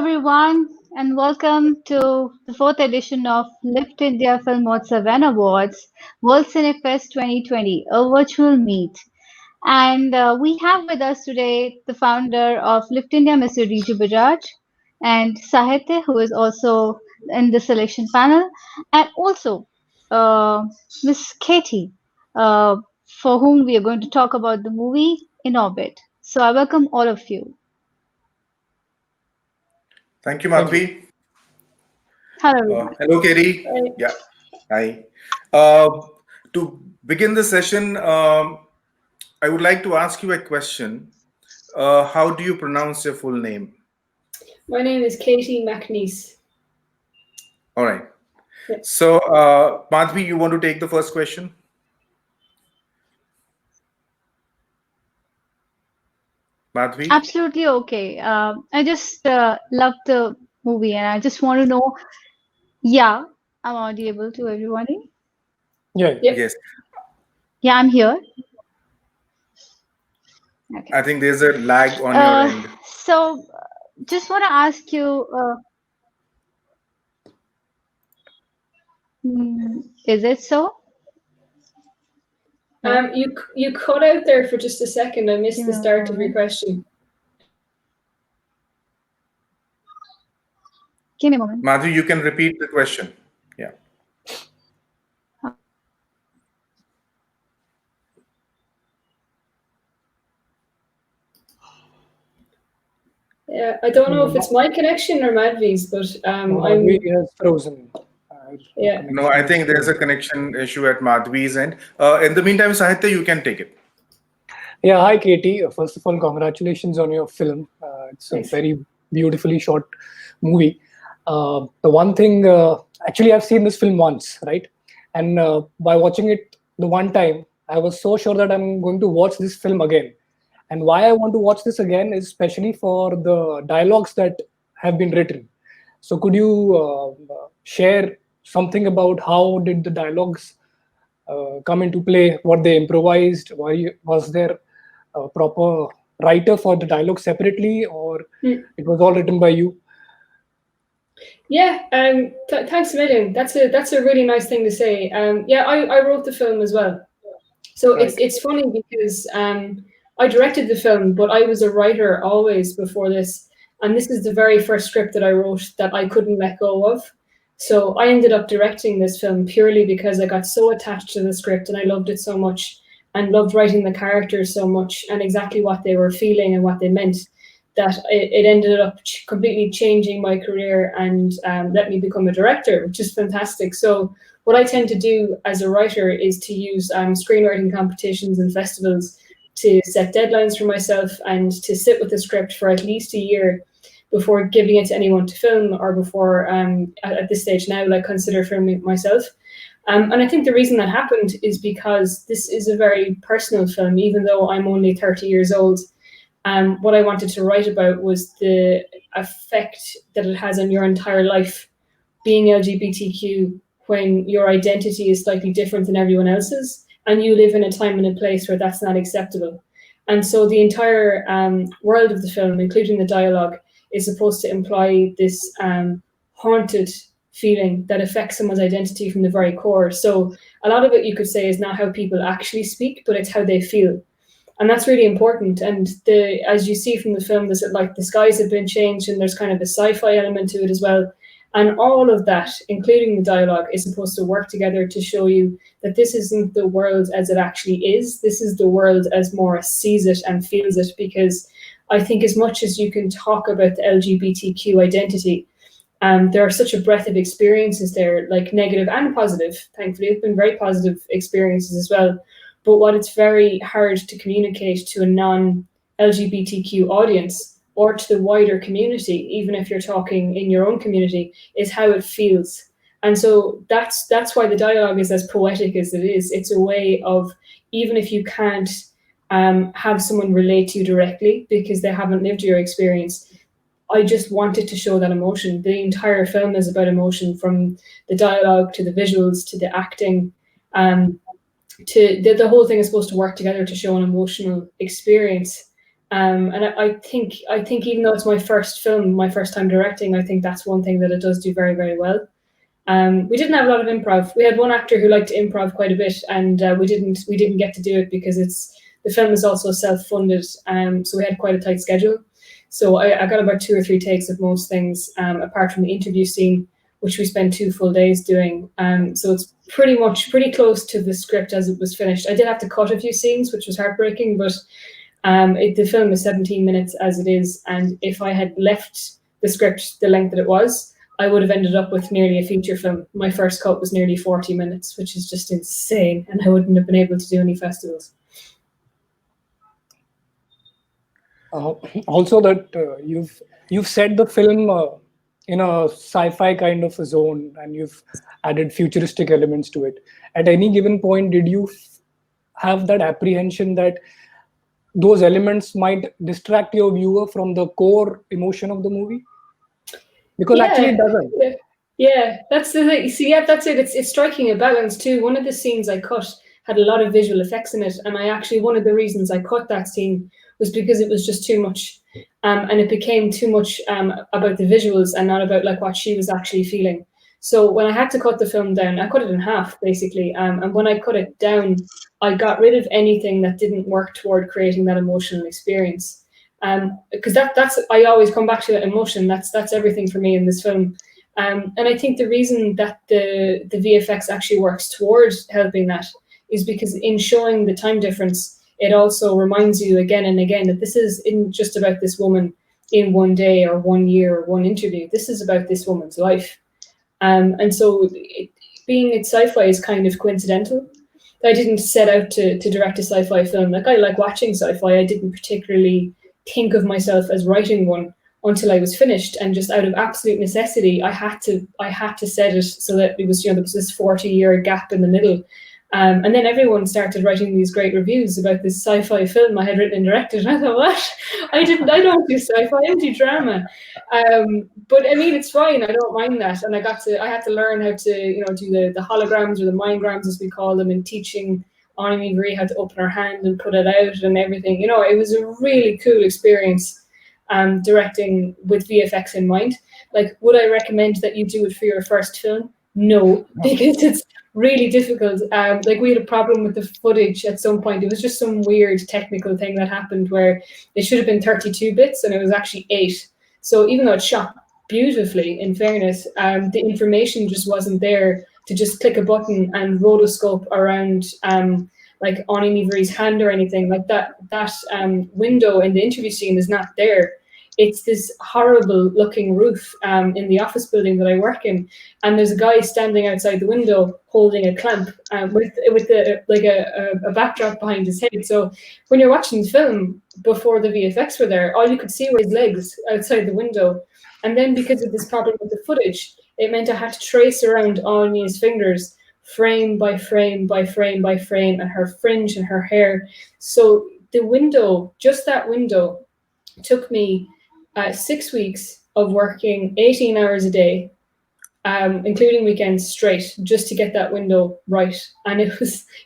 everyone, and welcome to the fourth edition of Lifft India Filmotsav and Awards World Cinefest 2020, a virtual meet. And we have with us today the founder of Lifft India, Mr. Riju Bajaj, and Sahitya, who is also in the selection panel, and also Miss Katie, uh, for whom we are going to talk about the movie In Orbit. So I welcome all of you. Thank you, Madhavi. Hello, everyone. Hello, Katie. Yeah, hi. To begin the session, I would like to ask you a question. How do you pronounce your full name? My name is Katie McNeice. All right. Yeah. So, Madhavi, you want to take the first question? Madhavi? Absolutely okay. I just love the movie and I just want to know, yeah, I'm audible to everybody. Yep. Yes. Yeah, I'm here. Okay. I think there's a lag on your end. So, just want to ask you, is it so? You cut out there for just a second. I missed Give the me a start of your moment. question. Give me a moment. Madhavi, you can repeat the question. Yeah. Yeah, I don't know if it's my connection or Madhavi's, but Madhavi has frozen. Yeah. No, I think there's a connection issue at Madhavi's end. In the meantime, Sahitya, you can take it. Yeah, hi Katie. First of all, congratulations on your film. It's Thanks. a very beautifully shot movie. The one thing, actually, I've seen this film once, right? And by watching it the one time, I was so sure that I'm going to watch this film again. And why I want to watch this again is especially for the dialogues that have been written. So could you share something about how did the dialogues come into play, what they improvised? Was there a proper writer for the dialogue separately, or it was all written by you? Yeah, thanks a million. That's a really nice thing to say. Yeah, I wrote the film as well. So Right. it's funny because I directed the film, but I was a writer always before this. And this is the very first script that I wrote that I couldn't let go of. So I ended up directing this film purely because I got so attached to the script and I loved it so much and loved writing the characters so much and exactly what they were feeling and what they meant, that it ended up completely changing my career and let me become a director, which is fantastic. So what I tend to do as a writer is to use screenwriting competitions and festivals to set deadlines for myself and to sit with the script for at least a year before giving it to anyone to film, or before at this stage now, like, consider filming it myself. And I think the reason that happened is because this is a very personal film, even though I'm only 30 years old. What I wanted to write about was the effect that it has on your entire life, being LGBTQ, when your identity is slightly different than everyone else's, and you live in a time and a place where that's not acceptable. And so the entire world of the film, including the dialogue, is supposed to imply this haunted feeling that affects someone's identity from the very core. So a lot of it, you could say, is not how people actually speak, but it's how they feel. And that's really important. And as you see from the film, there's like the skies have been changed and there's kind of a sci-fi element to it as well. And all of that, including the dialogue, is supposed to work together to show you that this isn't the world as it actually is. This is the world as Morris sees it and feels it. Because I think as much as you can talk about the LGBTQ identity, there are such a breadth of experiences there, like negative and positive. Thankfully, it's been very positive experiences as well. But what it's very hard to communicate to a non-LGBTQ audience or to the wider community, even if you're talking in your own community, is how it feels. And so that's why the dialogue is as poetic as it is. It's a way of, even if you can't have someone relate to you directly because they haven't lived your experience, I just wanted to show that emotion. The entire film is about emotion, from the dialogue to the visuals to the acting. The whole thing is supposed to work together to show an emotional experience. And I think even though it's my first film, my first time directing, I think that's one thing that it does do very, very well. We didn't have a lot of improv. We had one actor who liked to improv quite a bit, and we didn't get to do it because the film is also self-funded, so we had quite a tight schedule. So I got about 2 or 3 takes of most things, apart from the interview scene, which we spent 2 full days doing. So it's pretty close to the script as it was finished. I did have to cut a few scenes, which was heartbreaking, but the film is 17 minutes as it is, and if I had left the script the length that it was, I would have ended up with nearly a feature film. My first cut was nearly 40 minutes, which is just insane, and I wouldn't have been able to do any festivals. Also, that you've set the film in a sci-fi kind of a zone, and you've added futuristic elements to it. At any given point, did you have that apprehension that those elements might distract your viewer from the core emotion of the movie? Because actually it doesn't. Yeah, that's the thing. See, yeah, that's it. It's striking a balance too. One of the scenes I cut had a lot of visual effects in it, and one of the reasons I cut that scene was because it was just too much, and it became too much about the visuals and not about like what she was actually feeling. So when I had to cut the film down, I cut it in half basically, and when I cut it down, I got rid of anything that didn't work toward creating that emotional experience. Because that's I always come back to that emotion. That's everything for me in this film. And I think the reason that the VFX actually works towards helping that is because in showing the time difference, it also reminds you again and again that this isn't just about this woman in one day or 1 year or one interview. This is about this woman's life. And so being it's sci-fi is kind of coincidental. I didn't set out to direct a sci-fi film. Like I like watching sci-fi. I didn't particularly think of myself as writing one until I was finished, and just out of absolute necessity, I had to set it so that it was, there was this 40-year gap in the middle. And then everyone started writing these great reviews about this sci-fi film I had written and directed, and I thought, what? I don't do sci-fi, I do drama. But I mean, it's fine. I don't mind that. And I had to learn how to, do the holograms or the mindgrams as we call them, and teaching Ani Marie how to open her hand and put it out and everything. It was a really cool experience, directing with VFX in mind. Like, would I recommend that you do it for your first film? No, because it's really difficult. Like, we had a problem with the footage at some point. It was just some weird technical thing that happened where it should have been 32 bits and it was actually 8. So even though it shot beautifully, in fairness, the information just wasn't there to just click a button and rotoscope around like Ani Marie's hand or anything like that. That window in the interview scene is not there. It's this horrible looking roof in the office building that I work in, and there's a guy standing outside the window holding a clamp with a backdrop behind his head. So when you're watching the film, before the VFX were there, all you could see were his legs outside the window. And then because of this problem with the footage, it meant I had to trace around Ani's fingers, frame by frame by frame by frame, and her fringe and her hair. So the window, just that window, took me 6 weeks of working 18 hours a day, including weekends straight, just to get that window right. And it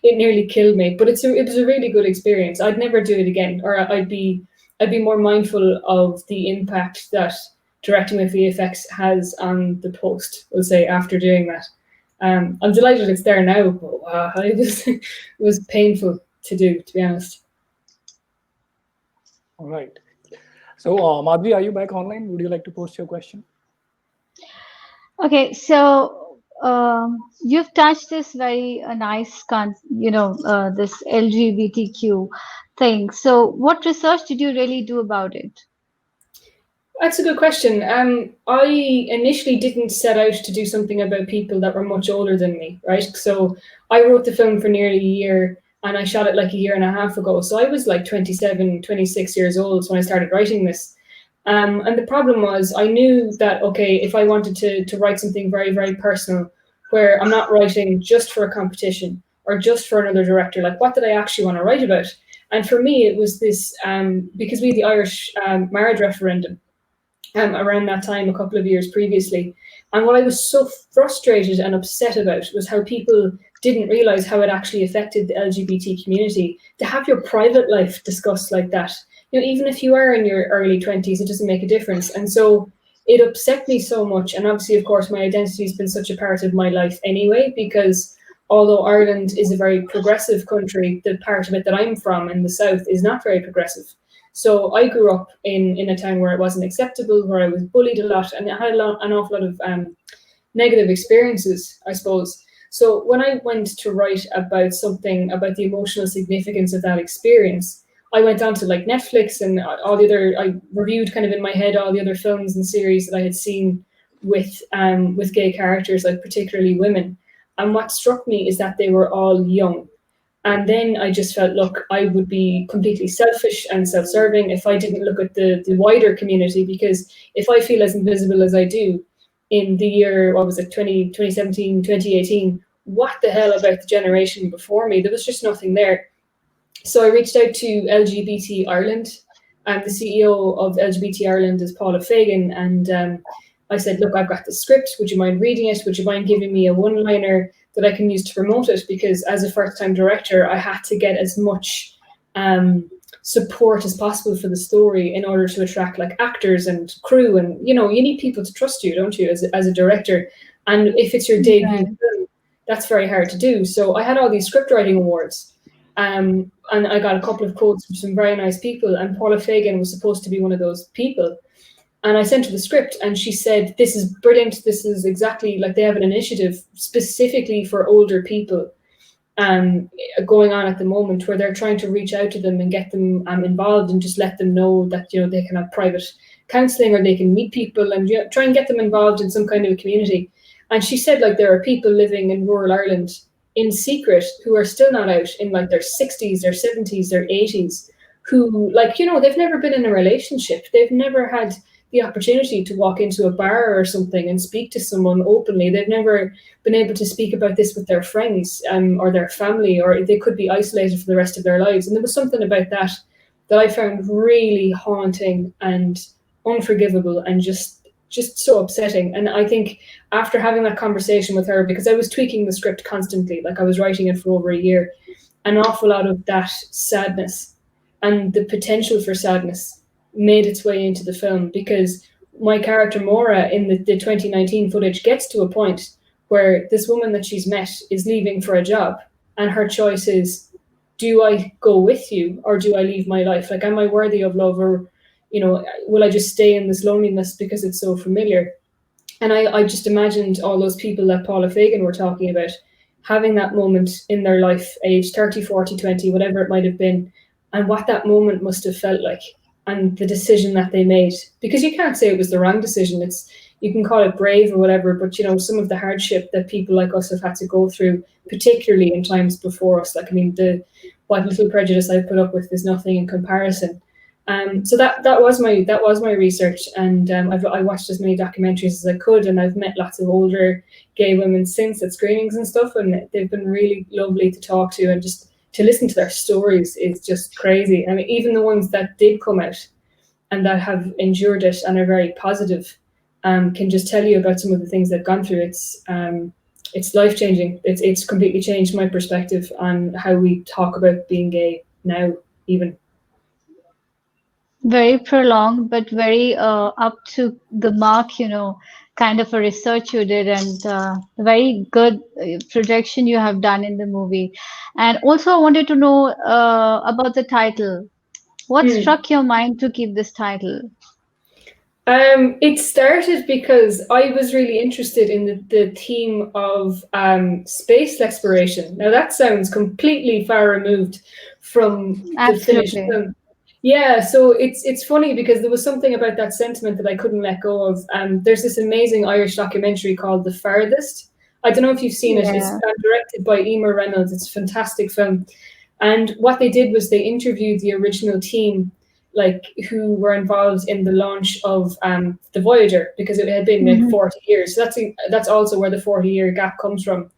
nearly killed me. But it was a really good experience. I'd never do it again, or I'd be more mindful of the impact that directing with VFX has on the post, we'll say, after doing that. I'm delighted it's there now, but wow, it was painful to do, to be honest. All right. So, Madhavi, are you back online? Would you like to post your question? Okay, so you've touched this very nice, this LGBTQ thing. So, what research did you really do about it? That's a good question. I initially didn't set out to do something about people that were much older than me, right? So I wrote the film for nearly a year, and I shot it like a year and a half ago. So I was like 27, 26 years old when I started writing this. And the problem was, I knew that, okay, if I wanted to write something very, very personal, where I'm not writing just for a competition or just for another director, like what did I actually want to write about? And for me, it was this, because we had the Irish marriage referendum, around that time, a couple of years previously. And what I was so frustrated and upset about was how people didn't realize how it actually affected the LGBT community. To have your private life discussed like that, even if you are in your early 20s, it doesn't make a difference. And so it upset me so much. And obviously, of course, my identity has been such a part of my life anyway, because although Ireland is a very progressive country, the part of it that I'm from in the south is not very progressive. So I grew up in a town where it wasn't acceptable, where I was bullied a lot, and I had an awful lot of negative experiences, I suppose. So when I went to write about something about the emotional significance of that experience, I went on to like Netflix and all the other, I reviewed kind of in my head all the other films and series that I had seen with gay characters, like particularly women. And what struck me is that they were all young. And then I just felt, look, I would be completely selfish and self-serving if I didn't look at the wider community, because if I feel as invisible as I do in the year, 2017, 2018, what the hell about the generation before me? There was just nothing there. So I reached out to LGBT Ireland, and the CEO of LGBT Ireland is Paula Fagan, and I said, look, I've got the script. Would you mind reading it? Would you mind giving me a one-liner that I can use to promote it? Because as a first-time director, I had to get as much support as possible for the story in order to attract like actors and crew. And, you need people to trust you, don't you, as a director? And if it's your debut film, that's very hard to do. So I had all these script writing awards. And I got a couple of quotes from some very nice people, and Paula Fagan was supposed to be one of those people. And I sent her the script, and she said, this is brilliant. This is exactly like they have an initiative specifically for older people going on at the moment, where they're trying to reach out to them and get them involved and just let them know that, they can have private counselling, or they can meet people and try and get them involved in some kind of a community. And she said, like, there are people living in rural Ireland in secret who are still not out, in like their 60s, their 70s, their 80s, who, like, they've never been in a relationship. They've never had the opportunity to walk into a bar or something and speak to someone openly. They've never been able to speak about this with their friends or their family, or they could be isolated for the rest of their lives. And there was something about that I found really haunting and unforgivable and just so upsetting. And I think after having that conversation with her, because I was tweaking the script constantly, like I was writing it for over a year, an awful lot of that sadness and the potential for sadness made its way into the film, because my character Maura in the 2019 footage gets to a point where this woman that she's met is leaving for a job, and her choice is, do I go with you or do I leave my life? Like, am I worthy of love, or will I just stay in this loneliness because it's so familiar? And I just imagined all those people that Paula Fagan were talking about having that moment in their life, age 30, 40, 20, whatever it might have been, and what that moment must have felt like, and the decision that they made. Because you can't say it was the wrong decision. You can call it brave or whatever, but some of the hardship that people like us have had to go through, particularly in times before us, like, I mean, what little prejudice I put up with is nothing in comparison. So that was my research, and I watched as many documentaries as I could, and I've met lots of older gay women since at screenings and stuff, and they've been really lovely to talk to, and just to listen to their stories is just crazy. I mean, even the ones that did come out and that have endured it and are very positive can just tell you about some of the things they've gone through. It's life-changing. It's completely changed my perspective on how we talk about being gay now, even. Very prolonged, but very up to the mark, kind of a research you did, and very good projection you have done in the movie. And also, I wanted to know about the title. What struck your mind to keep this title? It started because I was really interested in the theme of space exploration. Now, that sounds completely far removed from the finished film. Yeah, so it's funny because there was something about that sentiment that I couldn't let go of. There's this amazing Irish documentary called The Farthest. I don't know if you've seen it. It's directed by Emer Reynolds. It's a fantastic film. And what they did was they interviewed the original team, like, who were involved in the launch of the Voyager, because it had been like 40 years. So that's also where the 40-year gap comes from.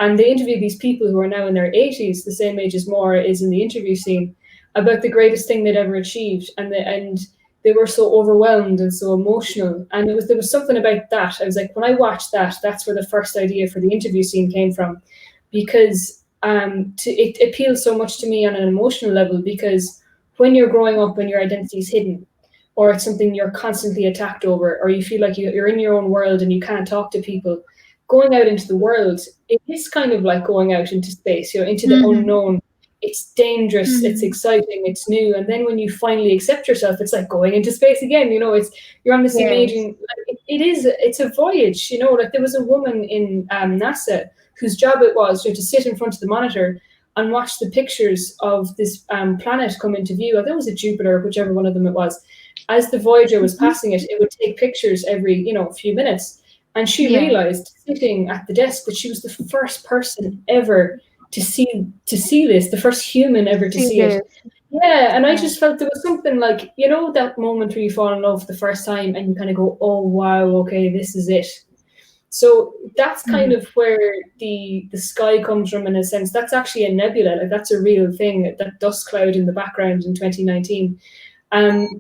And they interviewed these people who are now in their 80s, the same age as Maura is in the interview scene, about the greatest thing they'd ever achieved, and they were so overwhelmed and so emotional. And there was something about that. I was like, when I watched that, that's where the first idea for the interview scene came from, because it appealed so much to me on an emotional level, because when you're growing up and your identity is hidden, or it's something you're constantly attacked over, or you feel like you're in your own world and you can't talk to people, going out into the world, it is kind of like going out into space, into the unknown. It's dangerous, it's exciting, it's new. And then when you finally accept yourself, it's like going into space again. You're on this amazing, it's a voyage, like there was a woman in NASA whose job it was to sit in front of the monitor and watch the pictures of this planet come into view. I think it was a Jupiter, whichever one of them it was. As the Voyager was passing it, it would take pictures every, few minutes. And she realized, sitting at the desk, that she was the first person ever to see this, the first human ever to see it. Yeah, and I just felt there was something like, that moment where you fall in love for the first time and you kind of go, oh, wow, okay, this is it. So that's kind of where the sky comes from, in a sense. That's actually a nebula. Like, that's a real thing, that dust cloud in the background in 2019.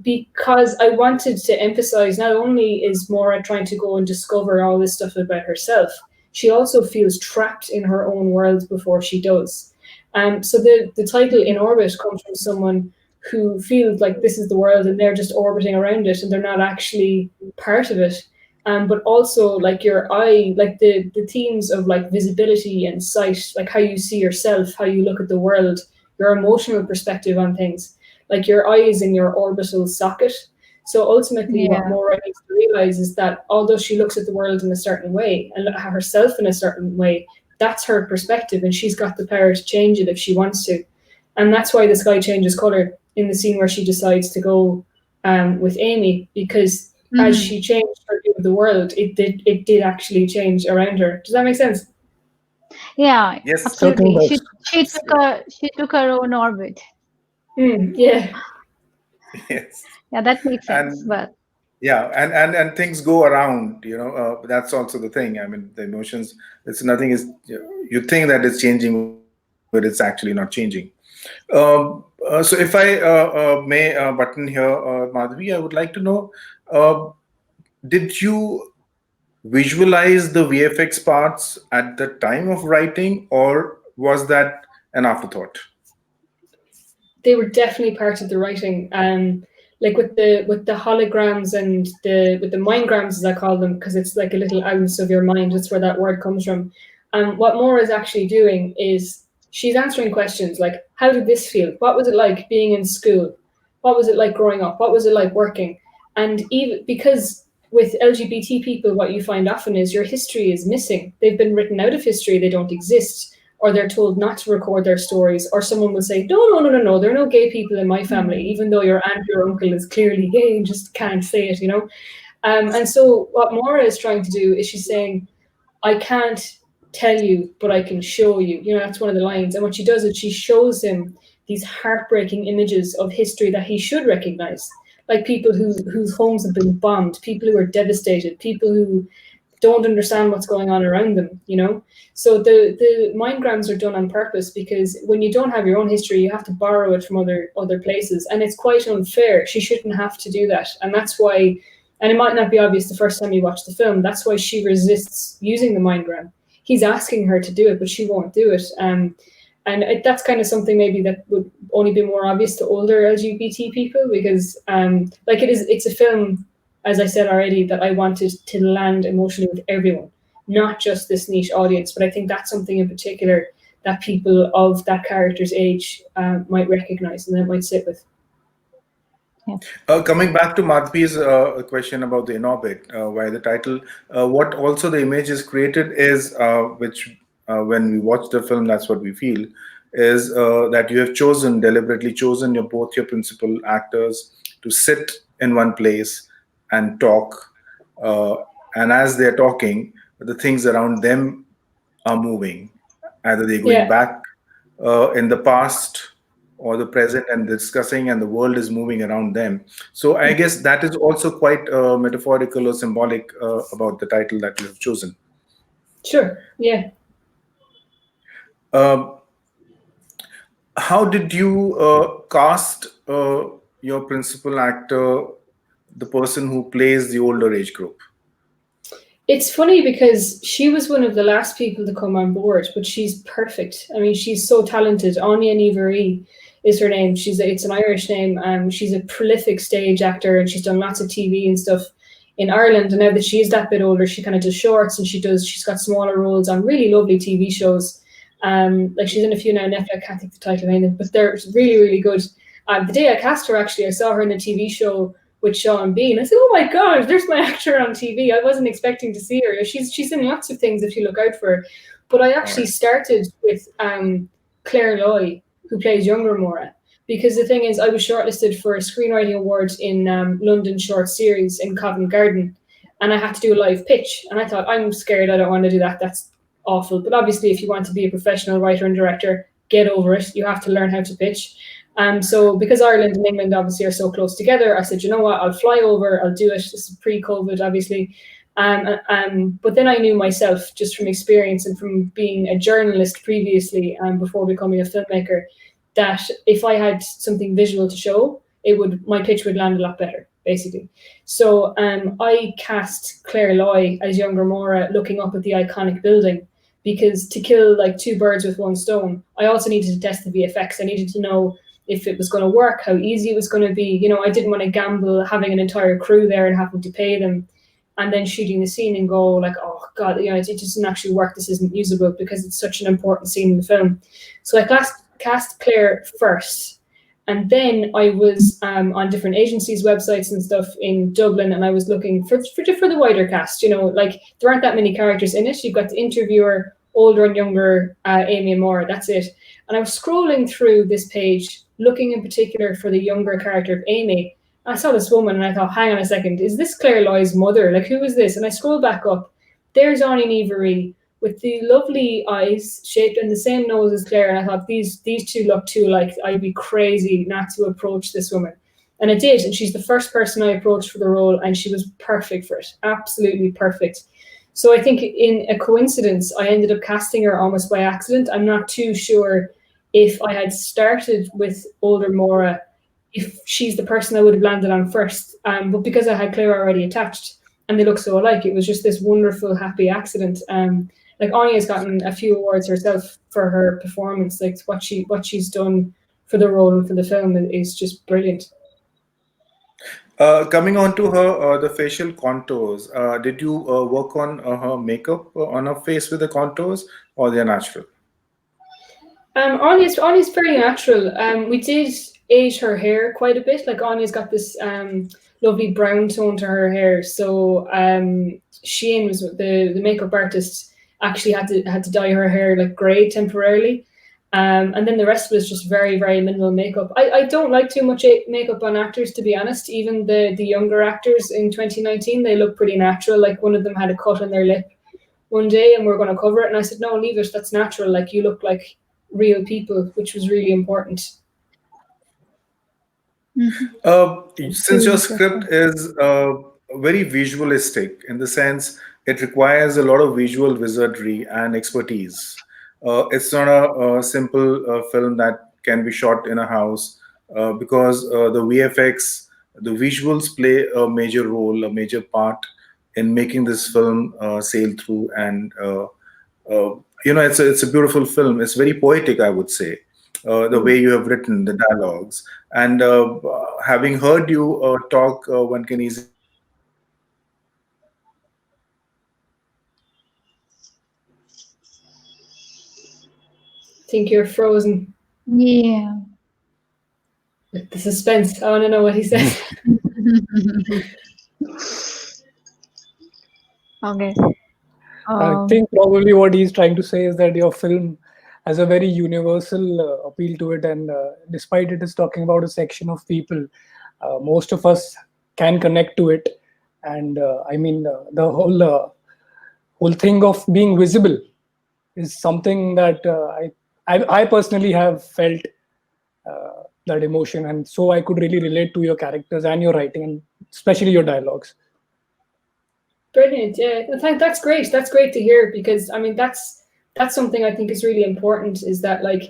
Because I wanted to emphasize, not only is Maura trying to go and discover all this stuff about herself, she also feels trapped in her own world before she does. So the title In Orbit comes from someone who feels like this is the world and they're just orbiting around it and they're not actually part of it. But also, like, your eye, like the themes of like visibility and sight, like how you see yourself, how you look at the world, your emotional perspective on things, like your eye is in your orbital socket. So ultimately what Maura needs to realize is that although she looks at the world in a certain way and at herself in a certain way, that's her perspective and she's got the power to change it if she wants to. And that's why the sky changes color in the scene where she decides to go with Amy, because as she changed her view of the world, it did actually change around her. Does that make sense? Yeah, Yes, absolutely. She took her own orbit. Yeah. Yes. Yeah, that makes sense. But yeah, and things go around. That's also the thing. I mean, the emotions. It's nothing is. You think that it's changing, but it's actually not changing. So if I may button here, Madhavi, I would like to know, did you visualize the VFX parts at the time of writing, or was that an afterthought? They were definitely part of the writing. Like with the holograms and with the mindgrams, as I call them, because it's like a little ounce of your mind. That's where that word comes from. What Maura is actually doing is she's answering questions like, how did this feel? What was it like being in school? What was it like growing up? What was it like working? And even because with LGBT people, what you find often is your history is missing. They've been written out of history. They don't exist, or they're told not to record their stories, or someone will say, no, there are no gay people in my family, even though your aunt or uncle is clearly gay and just can't say it, And so what Maura is trying to do is she's saying, I can't tell you, but I can show you. That's one of the lines. And what she does is she shows him these heartbreaking images of history that he should recognize, like people whose homes have been bombed, people who are devastated, people who don't understand what's going on around them, So the mindgrams are done on purpose, because when you don't have your own history, you have to borrow it from other places, and it's quite unfair. She shouldn't have to do that, and that's why. And it might not be obvious the first time you watch the film. That's why she resists using the mindgram. He's asking her to do it, but she won't do it. That's kind of something maybe that would only be more obvious to older LGBT people, because it's a film, as I said already, that I wanted to land emotionally with everyone, not just this niche audience. But I think that's something in particular that people of that character's age might recognize and that might sit with. Yeah. Coming back to Madhavi's question about the In Orbit, why the title, what also the image is created is, which when we watch the film, that's what we feel, is that you have deliberately chosen both your principal actors to sit in one place and talk. And as they're talking, the things around them are moving. Either they're going back in the past or the present and discussing, and the world is moving around them. So I guess that is also quite metaphorical or symbolic about the title that you have chosen. Sure, yeah. How did you cast your principal actor, the person who plays the older age group? It's funny because she was one of the last people to come on board, but she's perfect. I mean, she's so talented. Anya Nivari is her name. It's an Irish name. She's a prolific stage actor, and she's done lots of TV and stuff in Ireland. And now that she's that bit older, she kind of does shorts, and she's got smaller roles on really lovely TV shows. Like she's in a few now on Netflix. I can't think the title of anything, but they're really, really good. The day I cast her, actually, I saw her in the TV show with Sean Bean. I said, "Oh my God, there's my actor on TV." I wasn't expecting to see her. She's in lots of things if you look out for her. But I actually started with Claire Loy, who plays younger Maura, because the thing is, I was shortlisted for a screenwriting award in London Short Series in Covent Garden, and I had to do a live pitch. And I thought, I'm scared, I don't want to do that. That's awful. But obviously, if you want to be a professional writer and director, get over it. You have to learn how to pitch. So because Ireland and England obviously are so close together, I said, you know what, I'll fly over, I'll do it. This is pre-COVID, obviously. But then I knew myself, just from experience and from being a journalist previously, before becoming a filmmaker, that if I had something visual to show, my pitch would land a lot better, basically. So I cast Claire Loy as younger Maura, looking up at the iconic building, because to kill like two birds with one stone, I also needed to test the VFX. I needed to know if it was going to work, how easy it was going to be. You know, I didn't want to gamble having an entire crew there and having to pay them, and then shooting the scene and go like, oh God, you know, it doesn't actually work. This isn't usable because it's such an important scene in the film. So I cast Claire first, and then I was on different agencies' websites and stuff in Dublin, and I was looking for the wider cast. You know, like there aren't that many characters in it. You've got the interviewer, older and younger Amy and Maura. That's it. And I was scrolling through this page, looking in particular for the younger character of Amy. I saw this woman and I thought, hang on a second, is this Claire Loy's mother? Like, who is this? And I scrolled back up. There's Anya Nevery with the lovely eyes shaped in the same nose as Claire. And I thought, these two look too alike. I'd be crazy not to approach this woman. And I did. And she's the first person I approached for the role. And she was perfect for it. Absolutely perfect. So I think in a coincidence, I ended up casting her almost by accident. I'm not too sure if I had started with older Maura, if she's the person I would have landed on first. But because I had Claire already attached and they look so alike, it was just this wonderful, happy accident. Like Anya's gotten a few awards herself for her performance. Like what she's done for the role and for the film is just brilliant. Coming on to her, the facial contours, did you work on her makeup on her face with the contours, or they're natural? Anya's fairly natural. We did age her hair quite a bit. Like Anya's got this lovely brown tone to her hair. So Shane was the makeup artist, actually had to dye her hair like grey temporarily. And then the rest was just very, very minimal makeup. I don't like too much makeup on actors, to be honest. Even the younger actors in 2019, they look pretty natural. Like one of them had a cut on their lip one day and we're going to cover it. And I said, no, leave it. That's natural. Like you look like real people, which was really important. Since your script is very visualistic in the sense it requires a lot of visual wizardry and expertise. It's not a simple film that can be shot in a house because the VFX, the visuals play a major role, a major part in making this film sail through. And it's a beautiful film. It's very poetic, I would say. The way you have written the dialogues, and having heard you talk, one can easily I think you're frozen. Yeah. The suspense. I want to know what he says. Okay. I think probably what he's trying to say is that your film has a very universal appeal to it, and despite it is talking about a section of people, most of us can connect to it. And I mean, the whole thing of being visible is something that I personally have felt that emotion, and so I could really relate to your characters and your writing, and especially your dialogues. Brilliant. Yeah, that's great. That's great to hear, because I mean that's something I think is really important, is that like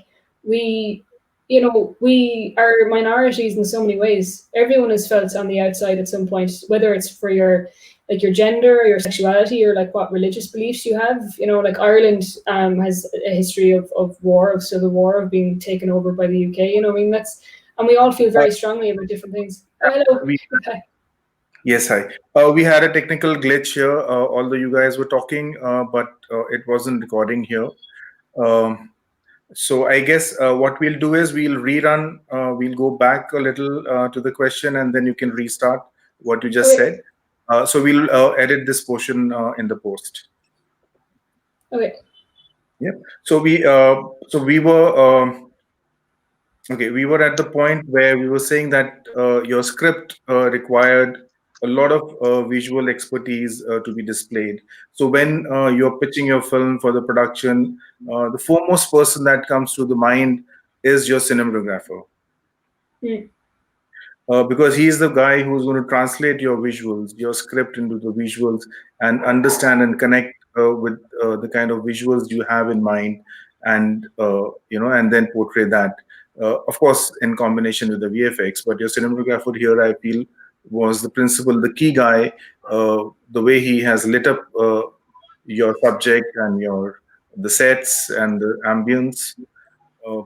we you know, we are minorities in so many ways. Everyone has felt on the outside at some point, whether it's for your like your gender or your sexuality or like what religious beliefs you have. You know, like Ireland has a history of war, of civil war, of being taken over by the UK. You know, I mean and we all feel very strongly about different things. Oh, hello. We, Okay. yes, hi. We had a technical glitch here, although you guys were talking, but it wasn't recording here. Um, so I guess what we'll do is we'll rerun, we'll go back a little to the question, and then you can restart what you just Okay. said. So we'll edit this portion in the post. Okay. Yep. So we were okay. We were at the point where we were saying that your script required a lot of visual expertise to be displayed. So when you're pitching your film for the production, the foremost person that comes to the mind is your cinematographer. Mm. Because he's the guy who's going to translate your visuals, your script into the visuals, and understand and connect with the kind of visuals you have in mind, and and then portray that. Of course, in combination with the VFX, but your cinematographer here, I feel, was the principal, the key guy. The way he has lit up your subject and the sets and the ambience. Uh,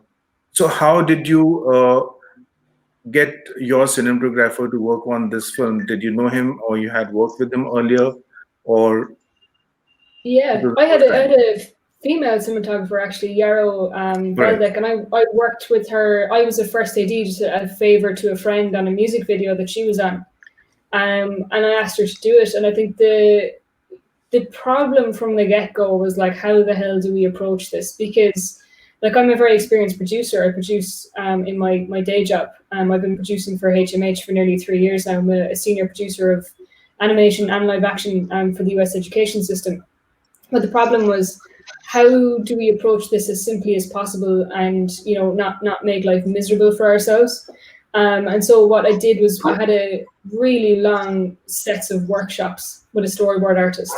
so, how did you get your cinematographer to work on this film? Did you know him, or you had worked with him earlier, or it Yeah, was I the had first time? a female cinematographer actually, Yarrow Right. Veldek, and I worked with her. I was a first AD, just a favor to a friend on a music video that she was on, and I asked her to do it. And I think the problem from the get go was like, how the hell do we approach this? Because like I'm a very experienced producer. I produce in my day job. I've been producing for HMH for nearly 3 years now. I'm a senior producer of animation and live action for the US education system. But the problem was, how do we approach this as simply as possible and, you know, not make life miserable for ourselves? And so what I did was I had a really long sets of workshops with a storyboard artist.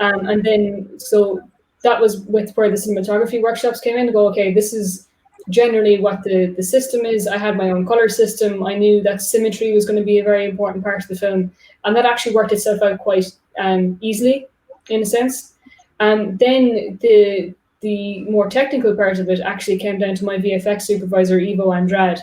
And then so that was with where the cinematography workshops came in to go, okay, this is generally what the system is. I had my own color system. I knew that symmetry was going to be a very important part of the film. And that actually worked itself out quite easily, in a sense. Then the more technical part of it actually came down to my VFX supervisor, Ivo Andrade.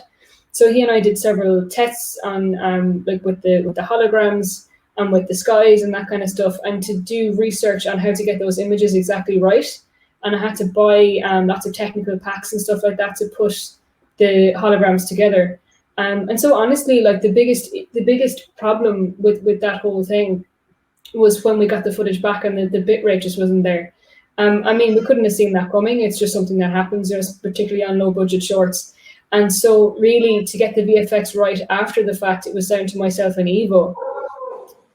So he and I did several tests on like with the holograms and with the skies and that kind of stuff, and to do research on how to get those images exactly right. And I had to buy lots of technical packs and stuff like that to put the holograms together. And so honestly, like the biggest problem with that whole thing was when we got the footage back and the bit rate just wasn't there. I mean, we couldn't have seen that coming. It's just something that happens, particularly on low budget shorts. And so really to get the VFX right after the fact, it was down to myself and Evo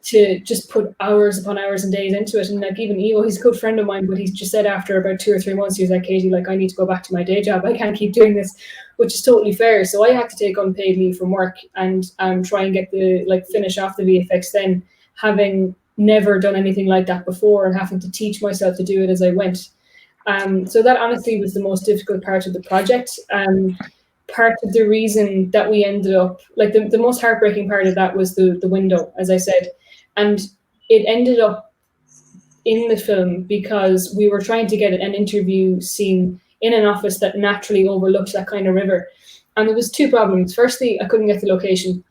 to just put hours upon hours and days into it. And like even Evo, he's a good friend of mine, but he's just said after about 2 or 3 months, he was like, Katie, like I need to go back to my day job. I can't keep doing this, which is totally fair. So I had to take unpaid leave from work and try and get finish off the VFX then, having never done anything like that before and having to teach myself to do it as I went. So that honestly was the most difficult part of the project. Part of the reason that we ended up, like the most heartbreaking part of that was the window, as I said. And it ended up in the film because we were trying to get an interview scene in an office that naturally overlooked that kind of river. And there was 2 problems. Firstly, I couldn't get the location.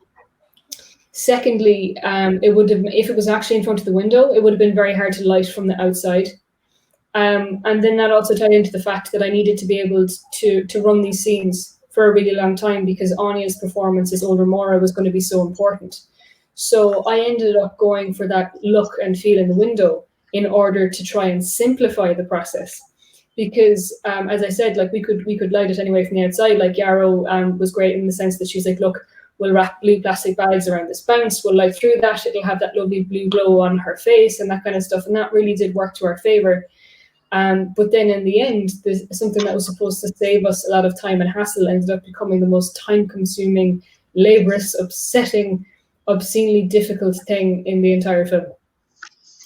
Secondly, it would have, if it was actually in front of the window, it would have been very hard to light from the outside. And then that also tied into the fact that I needed to be able to run these scenes for a really long time because Anya's performance as Older Mora was going to be so important. So I ended up going for that look and feel in the window in order to try and simplify the process. Because as I said, like we could light it anyway from the outside. Like Yarrow was great in the sense that she's like, look, we'll wrap blue plastic bags around this bounce, we'll light through that, it'll have that lovely blue glow on her face and that kind of stuff. And that really did work to our favor. But then in the end, something that was supposed to save us a lot of time and hassle ended up becoming the most time-consuming, laborious, upsetting, obscenely difficult thing in the entire film.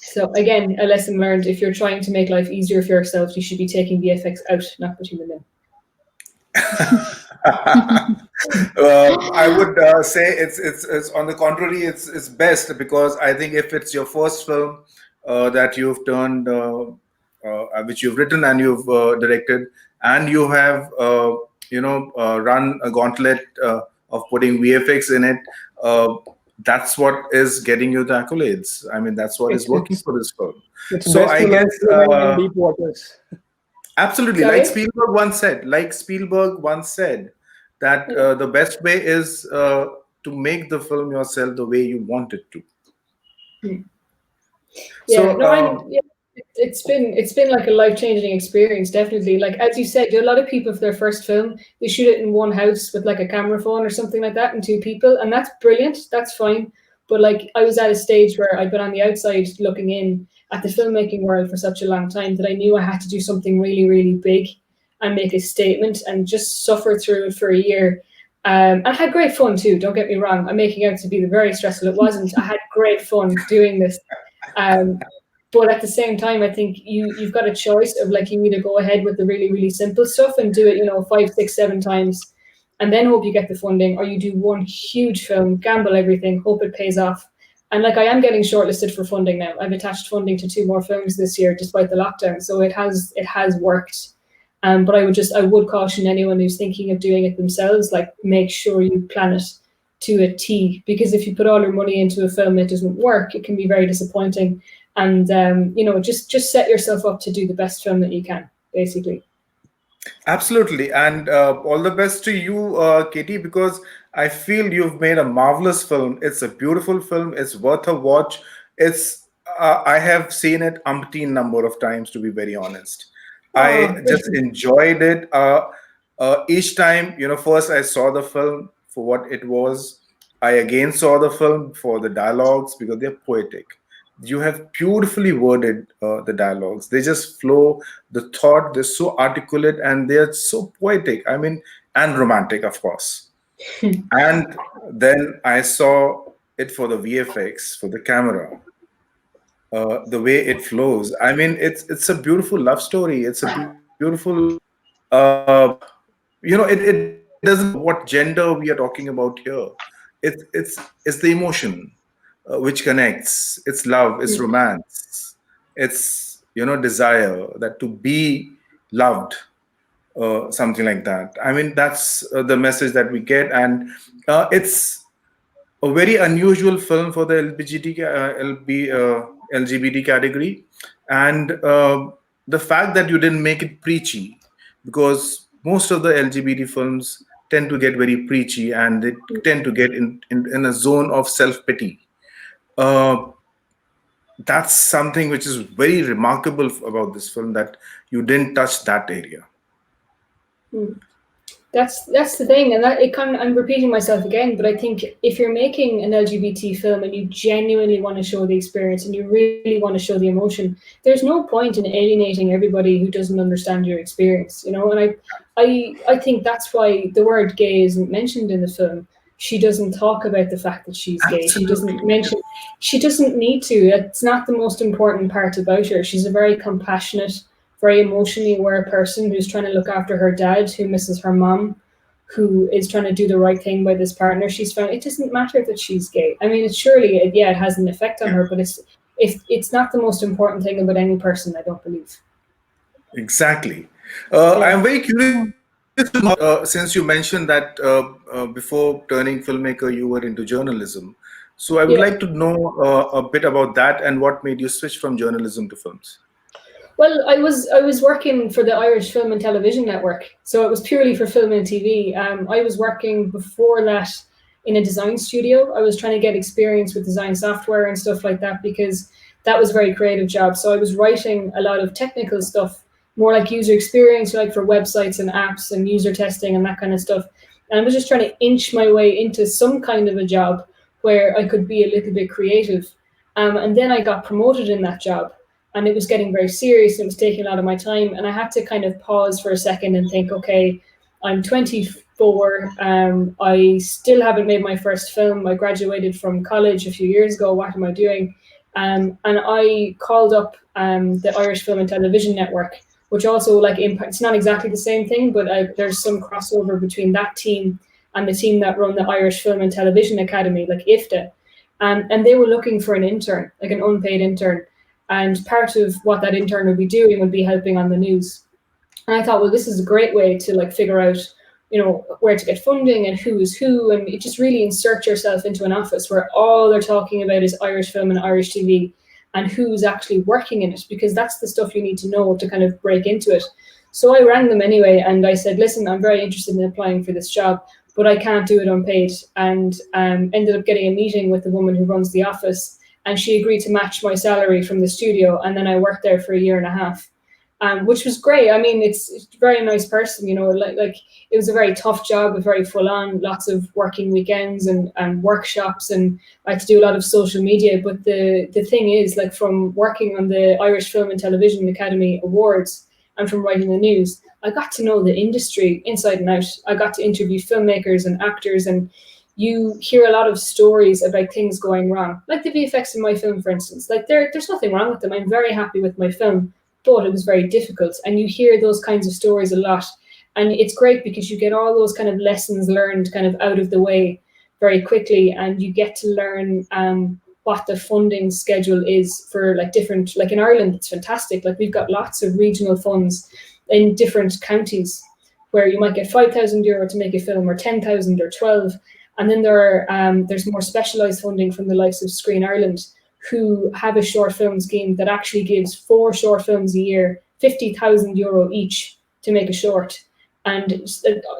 So again, a lesson learned: if you're trying to make life easier for yourself, you should be taking VFX out, not putting them in. I would say it's on the contrary, it's best, because I think if it's your first film that you've turned, which you've written and you've directed, and you have run a gauntlet of putting VFX in it, that's what is getting you the accolades. I mean, that's what is It's working it's for this film. it's So best I to learn guess. swimming in deep waters. Absolutely, Sorry? Like Spielberg once said, that the best way is to make the film yourself the way you want it to. Yeah, So, no, yeah, it's been like a life-changing experience, definitely. Like as you said, a lot of people for their first film, they shoot it in one house with like a camera phone or something like that and two people, and that's brilliant. That's fine. But like I was at a stage where I'd been on the outside looking in at the filmmaking world for such a long time that I knew I had to do something really, really big and make a statement, and just suffer through it for a year. I had great fun too. Don't get me wrong. I'm making out to be very stressful. It wasn't. I had great fun doing this. Um, but at the same time, I think you've got a choice of like, you either go ahead with the really, really simple stuff and do it, 5, 6, 7 times, and then hope you get the funding, or you do one huge film, gamble everything, hope it pays off. And like, I am getting shortlisted for funding now. I've attached funding to 2 more films this year, despite the lockdown. So it has worked. But I would caution anyone who's thinking of doing it themselves, like, make sure you plan it to a T, because if you put all your money into a film and it doesn't work, it can be very disappointing. And just set yourself up to do the best film that you can, basically. absolutely, and all the best to you, Katie, because I feel you've made a marvelous film. It's a beautiful film. It's worth a watch. It's I have seen it umpteen number of times, to be very honest. I Oh, just enjoyed it. Each time, first I saw the film for what it was. I again saw the film for the dialogues, because they're poetic. You have beautifully worded the dialogues. They just flow. The thought, they're so articulate and they're so poetic. I mean, and romantic, of course. And then I saw it for the VFX, for the camera, the way it flows. I mean, it's a beautiful love story. It's a beautiful, it doesn't matter what gender we are talking about here. It's the emotion which connects. It's love. It's romance. It's desire, that to be loved, something like that. I mean, that's the message that we get, and it's a very unusual film for the LGBT category, and the fact that you didn't make it preachy, because most of the LGBT films tend to get very preachy, and they tend to get in a zone of self-pity. Uh, that's something which is very remarkable about this film, that you didn't touch that area. That's the thing, and that I'm repeating myself again, but I think if you're making an LGBT film and you genuinely want to show the experience and you really want to show the emotion, there's no point in alienating everybody who doesn't understand your experience, And I think that's why the word gay isn't mentioned in the film. She doesn't talk about the fact that she's gay. She doesn't need to. It's not the most important part about her. She's a very compassionate, very emotionally aware person who's trying to look after her dad, who misses her mom, who is trying to do the right thing by this partner she's found. It doesn't matter that she's gay. I mean, it has an effect on her, but it's not the most important thing about any person, I don't believe. Exactly. I'm very curious to know, since you mentioned that before turning filmmaker, you were into journalism. So I would like to know a bit about that, and what made you switch from journalism to films. Well, I was working for the Irish Film and Television Network, so it was purely for film and TV. I was working before that in a design studio. I was trying to get experience with design software and stuff like that, because that was a very creative job. So I was writing a lot of technical stuff, more like user experience, like for websites and apps and user testing and that kind of stuff. And I was just trying to inch my way into some kind of a job where I could be a little bit creative. And then I got promoted in that job. And it was getting very serious, and it was taking a lot of my time. And I had to kind of pause for a second and think, okay, I'm 24. I still haven't made my first film. I graduated from college a few years ago. What am I doing? And I called up the Irish Film and Television Network which also like it's not exactly the same thing, but there's some crossover between that team and the team that run the Irish Film and Television Academy, like IFTA. And they were looking for an intern, like an unpaid intern. And part of what that intern would be doing would be helping on the news. And I thought, well, this is a great way to like figure out, you know, where to get funding and who is who, and you just really insert yourself into an office where all they're talking about is Irish film and Irish TV and who's actually working in it, because that's the stuff you need to know to kind of break into it. So I rang them anyway and I said, listen, I'm very interested in applying for this job, but I can't do it unpaid. And ended up getting a meeting with the woman who runs the office, and she agreed to match my salary from the studio. And then I worked there for 1.5 years. Which was great. I mean, it's a very nice person, you know, like it was a very tough job, very full on, lots of working weekends and workshops, and I had to do a lot of social media. But the thing is, like, from working on the Irish Film and Television Academy Awards and from writing the news, I got to know the industry inside and out. I got to interview filmmakers and actors, and you hear a lot of stories about things going wrong, like the VFX in my film, for instance. Like there's nothing wrong with them. I'm very happy with my film, but it was very difficult. And you hear those kinds of stories a lot. And it's great because you get all those kind of lessons learned kind of out of the way very quickly. And you get to learn what the funding schedule is for like different, like in Ireland, it's fantastic. Like we've got lots of regional funds in different counties where you might get €5,000 to make a film, or 10,000 or 12. And then there's more specialised funding from the likes of Screen Ireland, who have a short film scheme that actually gives 4 short films a year, €50,000 each to make a short. And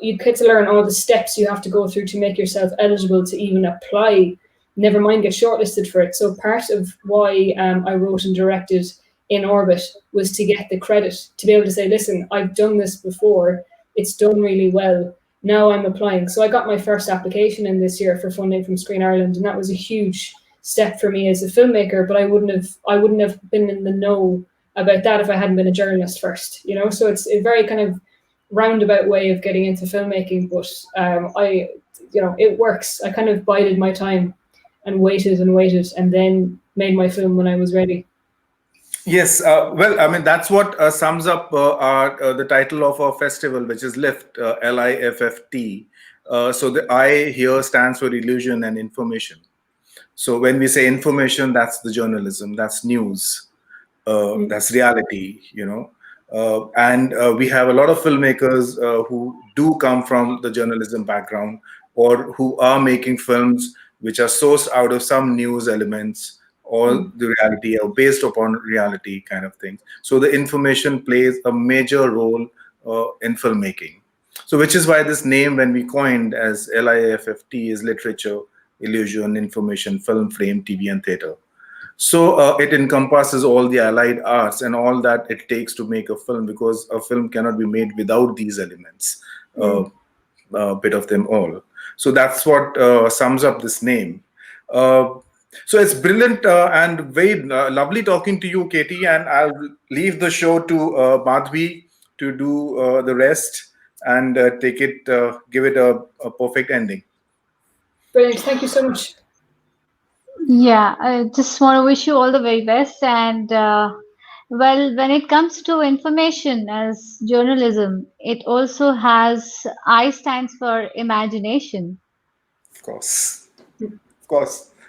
you get to learn all the steps you have to go through to make yourself eligible to even apply, never mind get shortlisted for it. So part of why I wrote and directed In Orbit was to get the credit, to be able to say, listen, I've done this before, it's done really well, now I'm applying. So I got my first application in this year for funding from Screen Ireland, and that was a huge step for me as a filmmaker, but I wouldn't have been in the know about that if I hadn't been a journalist first, you know. So it's a very kind of roundabout way of getting into filmmaking, but it works. I kind of bided my time and waited and then made my film when I was ready. Yes, well, I mean, that's what sums up the title of our festival, which is Lifft, Lifft. So the I here stands for illusion and information. So when we say information, that's the journalism, that's news, that's reality, you know. And we have a lot of filmmakers who do come from the journalism background, or who are making films which are sourced out of some news elements, or the reality, or based upon reality kind of thing. So the information plays a major role in filmmaking. So which is why this name, when we coined as Lifft, is literature, illusion, information, film, frame, TV, and theater. So it encompasses all the allied arts and all that it takes to make a film, because a film cannot be made without these elements, a bit of them all. So that's what sums up this name. So it's brilliant and very lovely talking to you, Katie, and I'll leave the show to Madhavi to do the rest and give it a perfect ending. Brilliant. Thank you so much. Yeah, I just want to wish you all the very best. And well, when it comes to information as journalism, it also has I stands for imagination. Of course.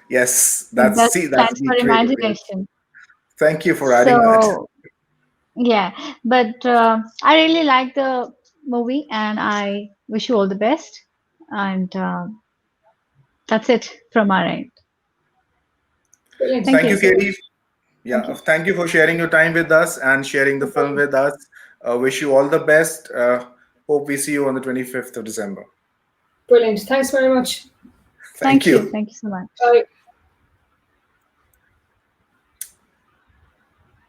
Yes, That that's stands for the creative. imagination. Thank you for adding that. Yeah, but I really like the movie, and I wish you all the best. And that's it from our end. Thank you, Katie. Yeah, thank you for sharing your time with us and sharing the film with us. Wish you all the best. Hope we see you on the 25th of December. Brilliant. Thanks very much. Thank you. Thank you so much. Bye.